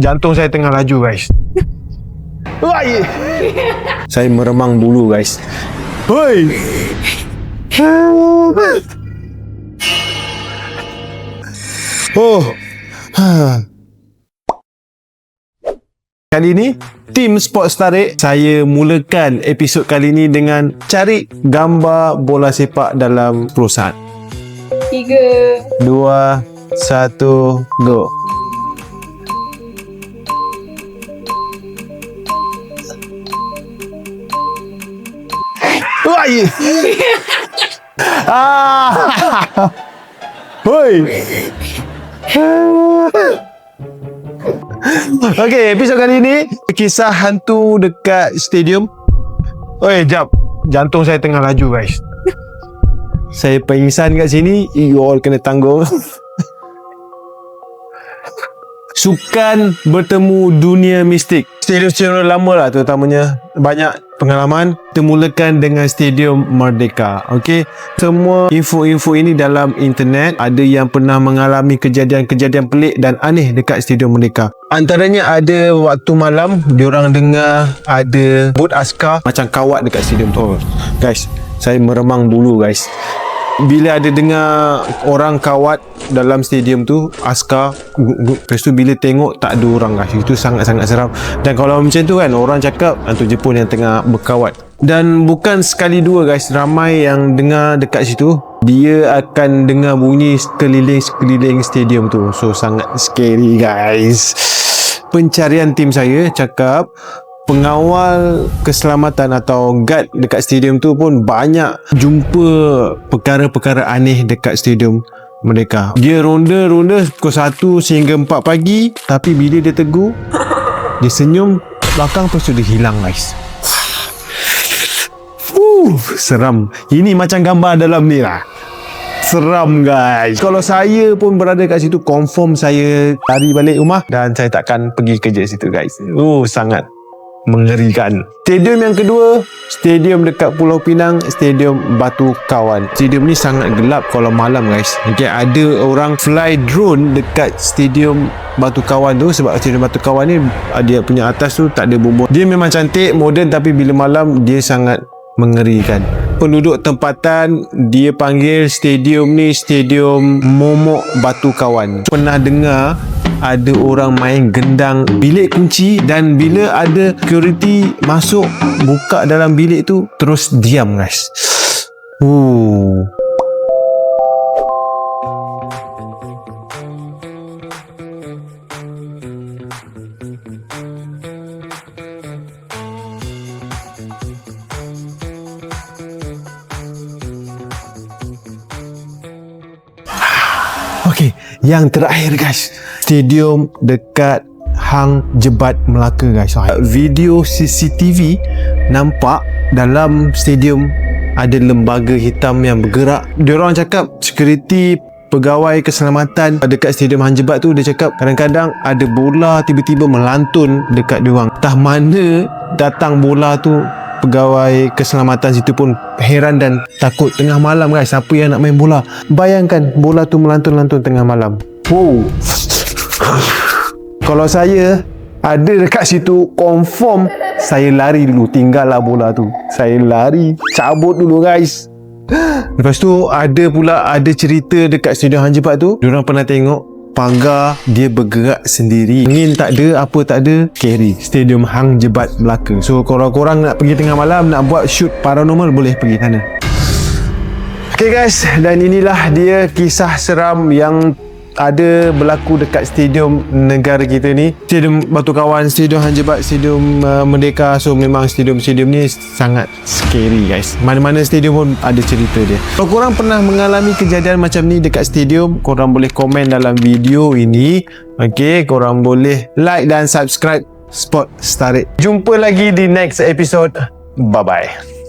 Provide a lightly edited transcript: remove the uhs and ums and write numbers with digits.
Jantung saya tengah laju guys. Wai. Saya meremang bulu guys. Hoi. Oh. Kali ini tim Sports Tarik, saya mulakan episod kali ini dengan cari gambar bola sepak dalam perusahaan. 3, 2, 1, go. Wai. Hoi. Okey, episod kali ini kisah hantu dekat stadium. Oi, jap. Jantung saya tengah laju, guys. Saya pingsan kat sini, you all kena tanggung. Sukan bertemu dunia mistik. Stadium-stadium lama lah terutamanya. Banyak pengalaman. Kita mulakan dengan Stadium Merdeka. Okey. Semua info-info ini dalam internet. Ada yang pernah mengalami kejadian-kejadian pelik dan aneh dekat Stadium Merdeka. Antaranya ada waktu malam, diorang dengar ada bot askar macam kawat dekat stadium tu. Guys, saya meremang bulu guys. Bila ada dengar orang kawat dalam stadium tu, askar, lepas tu bila tengok tak ada orang guys, itu sangat-sangat seram. Dan kalau macam tu kan, orang cakap hantu Jepun yang tengah berkawat. Dan bukan sekali dua guys, ramai yang dengar dekat situ. Dia akan dengar bunyi sekeliling stadium tu. So sangat scary guys. Pencarian tim saya cakap pengawal keselamatan atau guard dekat stadium tu pun banyak jumpa perkara-perkara aneh dekat stadium mereka. Dia ronda pukul 1 sehingga 4 pagi, tapi bila dia tegur, dia senyum belakang, lepas tu dia hilang guys. Seram. Ini macam gambar dalam ni lah. Seram guys. Kalau saya pun berada kat situ, confirm saya lari balik rumah dan saya takkan pergi kerja situ guys. Sangat mengerikan. Stadium yang kedua, stadium dekat Pulau Pinang, Stadium Batu Kawan. Stadium ni sangat gelap kalau malam guys. Okay, ada orang fly drone dekat Stadium Batu Kawan tu, sebab Stadium Batu Kawan ni dia punya atas tu tak ada bumbung. Dia memang cantik, moden, tapi bila malam dia sangat mengerikan. Penduduk tempatan dia panggil stadium ni Stadium Momok Batu Kawan. Pernah dengar ada orang main gendang bilik kunci, dan bila ada security masuk buka dalam bilik tu, terus diam guys. Okey, yang terakhir guys, stadium dekat Hang Jebat Melaka guys. Video CCTV nampak dalam stadium ada lembaga hitam yang bergerak. Diorang cakap security, pegawai keselamatan dekat stadium Hang Jebat tu, dia cakap kadang-kadang ada bola tiba-tiba melantun dekat diorang. Entah mana datang bola tu. Pegawai keselamatan situ pun heran dan takut. Tengah malam guys, siapa yang nak main bola? Bayangkan bola tu melantun-lantun tengah malam. Kalau saya ada dekat situ, confirm saya lari dulu, tinggallah bola tu. Saya lari, cabut dulu guys. Lepas tu ada cerita dekat stadium Hang Jebat tu, diorang pernah tengok pagar dia bergerak sendiri. Angin tak ada, apa tak ada, carry. Stadium Hang Jebat Melaka. So kalau korang nak pergi tengah malam, nak buat shoot paranormal, boleh pergi sana. Okay guys, dan inilah dia kisah seram yang ada berlaku dekat stadium negara kita ni. Stadium Batu Kawan, Stadium Hang Jebat, Stadium Merdeka. So memang stadium ni sangat scary guys. Mana-mana stadium pun ada cerita dia. Kalau korang pernah mengalami kejadian macam ni dekat stadium, korang boleh komen dalam video ini. Okay, korang boleh like dan subscribe Sports Tarik. Jumpa lagi di next episode. Bye bye.